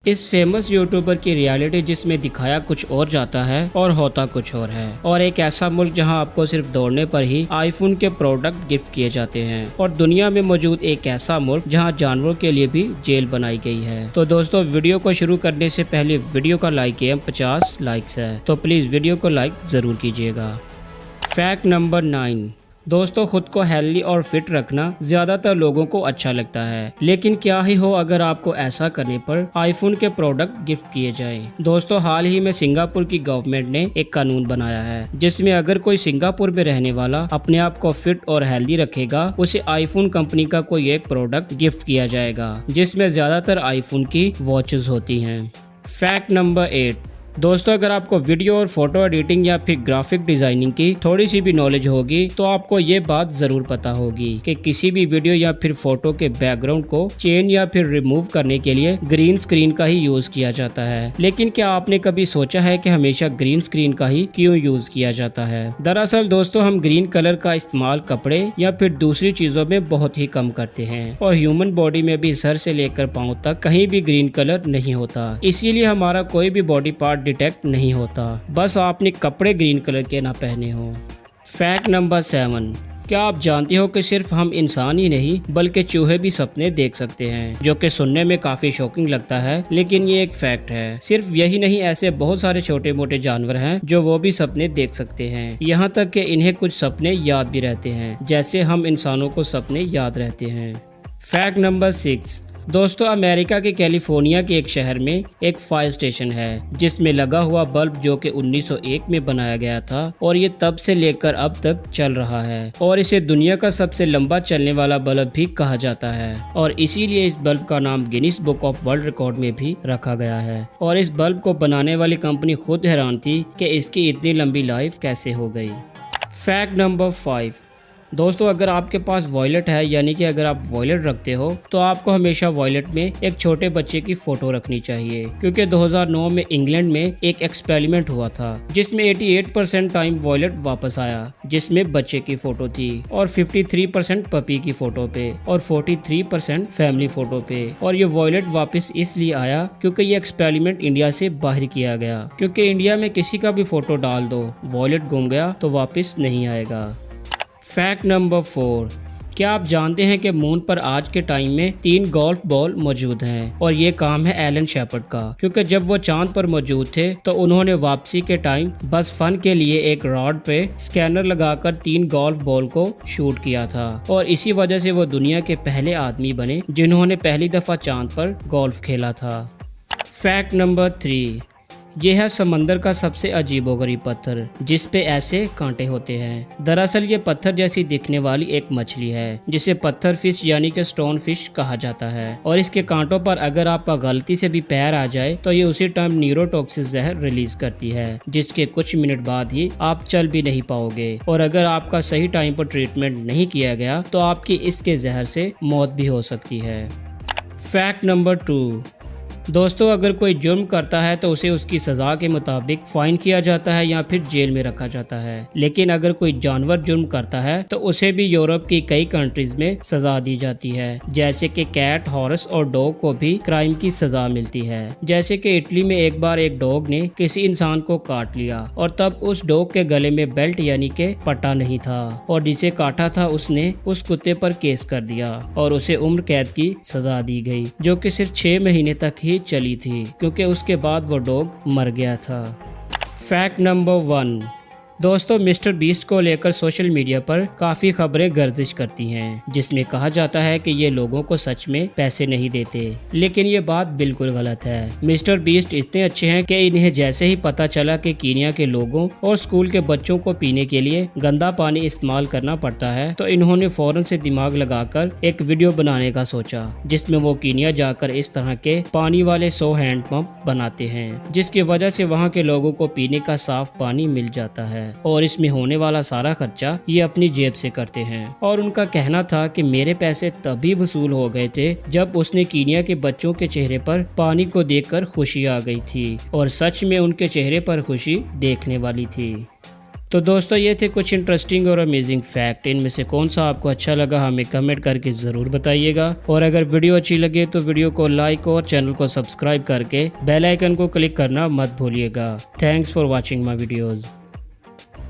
इस famous YouTuber की reality जिसमें दिखाया कुछ और जाता है और होता कुछ और है, और एक ऐसा मुल्क जहां आपको सिर्फ दौड़ने पर ही आईफोन के प्रोडक्ट गिफ्ट किए जाते हैं, और दुनिया में मौजूद एक ऐसा मुल्क जहां जानवरों के लिए भी जेल बनाई गई है। तो दोस्तों, वीडियो को शुरू करने से पहले वीडियो का लाइक एम 50 लाइक्स है, तो प्लीज वीडियो को लाइक जरूर कीजिएगा। Fact number 9। दोस्तों, खुद को हेल्दी और फिट रखना ज्यादातर लोगों को अच्छा लगता है, लेकिन क्या ही हो अगर आपको ऐसा करने पर आईफोन के प्रोडक्ट गिफ्ट किए जाएं। दोस्तों, हाल ही में सिंगापुर की गवर्नमेंट ने एक कानून बनाया है जिसमें अगर कोई सिंगापुर में रहने वाला अपने आप को फिट और हेल्दी रखेगा, उसे आईफोन कंपनी का कोई एक प्रोडक्ट गिफ्ट किया जाएगा, जिसमें ज्यादातर आईफोन की वॉचेस होती हैं। Fact number 8। दोस्तों, अगर आपको वीडियो और फोटो एडिटिंग या फिर ग्राफिक डिजाइनिंग की थोड़ी सी भी नॉलेज होगी तो आपको ये बात जरूर पता होगी कि किसी भी वीडियो या फिर फोटो के बैकग्राउंड को चेंज या फिर रिमूव करने के लिए ग्रीन स्क्रीन का ही यूज किया जाता है। लेकिन क्या आपने कभी सोचा है कि हमेशा ग्रीन स्क्रीन का ही क्यों यूज किया जाता है? दरअसल दोस्तों, हम ग्रीन कलर का इस्तेमाल कपड़े या फिर दूसरी चीजों में बहुत ही कम करते हैं, और ह्यूमन बॉडी में भी सर से लेकर पाँव तक कहीं भी ग्रीन कलर नहीं होता। इसीलिए हमारा कोई भी बॉडी पार्ट डिटेक्ट नहीं होता, बस आपने कपड़े ग्रीन कलर के ना पहने हो। Fact number 7। क्या आप जानते हो कि सिर्फ हम इंसान ही नहीं बल्कि चूहे भी सपने देख सकते हैं, जो कि सुनने में काफी शॉकिंग लगता है, लेकिन ये एक फैक्ट है। सिर्फ यही नहीं, ऐसे बहुत सारे छोटे मोटे जानवर हैं जो वो भी सपने देख सकते हैं, यहाँ तक कि इन्हें कुछ सपने याद भी रहते हैं, जैसे हम इंसानों को सपने याद रहते हैं। Fact number 6। दोस्तों, अमेरिका के कैलिफोर्निया के एक शहर में एक फायर स्टेशन है जिसमें लगा हुआ बल्ब जो कि 1901 में बनाया गया था, और ये तब से लेकर अब तक चल रहा है, और इसे दुनिया का सबसे लंबा चलने वाला बल्ब भी कहा जाता है, और इसीलिए इस बल्ब का नाम Guinness book of world record में भी रखा गया है। और इस बल्ब को बनाने वाली कंपनी खुद हैरान थी कि इसकी इतनी लंबी लाइफ कैसे हो गई। Fact number 5। दोस्तों, अगर आपके पास वॉयलेट है, यानी कि अगर आप वॉयलेट रखते हो, तो आपको हमेशा वॉयलेट में एक छोटे बच्चे की फोटो रखनी चाहिए, क्योंकि 2009 में इंग्लैंड में एक एक्सपेरिमेंट हुआ था जिसमें 88% टाइम वॉयलेट वापस आया, जिसमें बच्चे की फोटो थी, और 53% पपी की फोटो पे, और 43% फैमिली फोटो पे। और ये वॉयलेट वापस इसलिए आया क्योंकि ये एक्सपेरिमेंट इंडिया से बाहर किया गया, क्योंकि इंडिया में किसी का भी फोटो डाल दो, वॉयलेट गुम गया तो वापस नहीं आएगा। Fact number 4। क्या आप जानते हैं कि मून पर आज के टाइम में 3 गोल्फ बॉल मौजूद हैं, और ये काम है एलन शेपर्ड का, क्योंकि जब वो चांद पर मौजूद थे तो उन्होंने वापसी के टाइम बस फन के लिए एक रॉड पे स्कैनर लगाकर 3 गोल्फ बॉल को शूट किया था, और इसी वजह से वो दुनिया के पहले आदमी बने जिन्होंने पहली दफा चांद पर गोल्फ खेला था। Fact number 3। यह है समंदर का सबसे अजीबोगरीब पत्थर जिस पे ऐसे कांटे होते हैं। दरअसल ये पत्थर जैसी दिखने वाली एक मछली है जिसे पत्थर फिश यानी कि स्टोन फिश कहा जाता है, और इसके कांटों पर अगर आपका गलती से भी पैर आ जाए तो ये उसी टाइम न्यूरोटॉक्सिक जहर रिलीज करती है, जिसके कुछ मिनट बाद ही आप चल भी नहीं पाओगे, और अगर आपका सही टाइम पर ट्रीटमेंट नहीं किया गया तो आपकी इसके जहर से मौत भी हो सकती है। Fact number 2। दोस्तों, अगर कोई जुर्म करता है तो उसे उसकी सजा के मुताबिक फाइन किया जाता है या फिर जेल में रखा जाता है, लेकिन अगर कोई जानवर जुर्म करता है तो उसे भी यूरोप की कई कंट्रीज में सजा दी जाती है, जैसे कि कैट, हॉर्स और डॉग को भी क्राइम की सजा मिलती है। जैसे कि इटली में एक बार एक डॉग ने किसी इंसान को काट लिया, और तब उस डॉग के गले में बेल्ट यानी कि पट्टा नहीं था, और जिसे काटा था उसने उस कुत्ते पर केस कर दिया और उसे उम्र कैद की सजा दी गई, जो कि सिर्फ 6 महीने तक ही चली थी, क्योंकि उसके बाद वो डॉग मर गया था। Fact number 1। दोस्तों, मिस्टर बीस्ट को लेकर सोशल मीडिया पर काफी खबरें गर्दिश करती हैं, जिसमें कहा जाता है कि ये लोगों को सच में पैसे नहीं देते, लेकिन ये बात बिल्कुल गलत है। मिस्टर बीस्ट इतने अच्छे हैं कि इन्हें जैसे ही पता चला कि कीनिया के लोगों और स्कूल के बच्चों को पीने के लिए गंदा पानी इस्तेमाल करना पड़ता है, तो इन्होंने फौरन से दिमाग लगाकर एक वीडियो बनाने का सोचा, जिसमें वो कीनिया जाकर इस तरह के पानी वाले 100 हैंड पंप बनाते हैं, जिसकी वजह से वहाँ के लोगों को पीने का साफ पानी मिल जाता है, और इसमें होने वाला सारा खर्चा ये अपनी जेब से करते हैं। और उनका कहना था कि मेरे पैसे तभी वसूल हो गए थे जब उसने कीनिया के बच्चों के चेहरे पर पानी को देखकर खुशी आ गई थी, और सच में उनके चेहरे पर खुशी देखने वाली थी। तो दोस्तों ये थे कुछ इंटरेस्टिंग और अमेजिंग फैक्ट। इनमें से कौन सा आपको अच्छा लगा हमें कमेंट करके ज़रूर बताइएगा। और अगर वीडियो अच्छी लगे तो वीडियो को लाइक और चैनल को सब्सक्राइब करके बेल आइकन को क्लिक करना मत भूलिएगा। Thanks for watching my videos.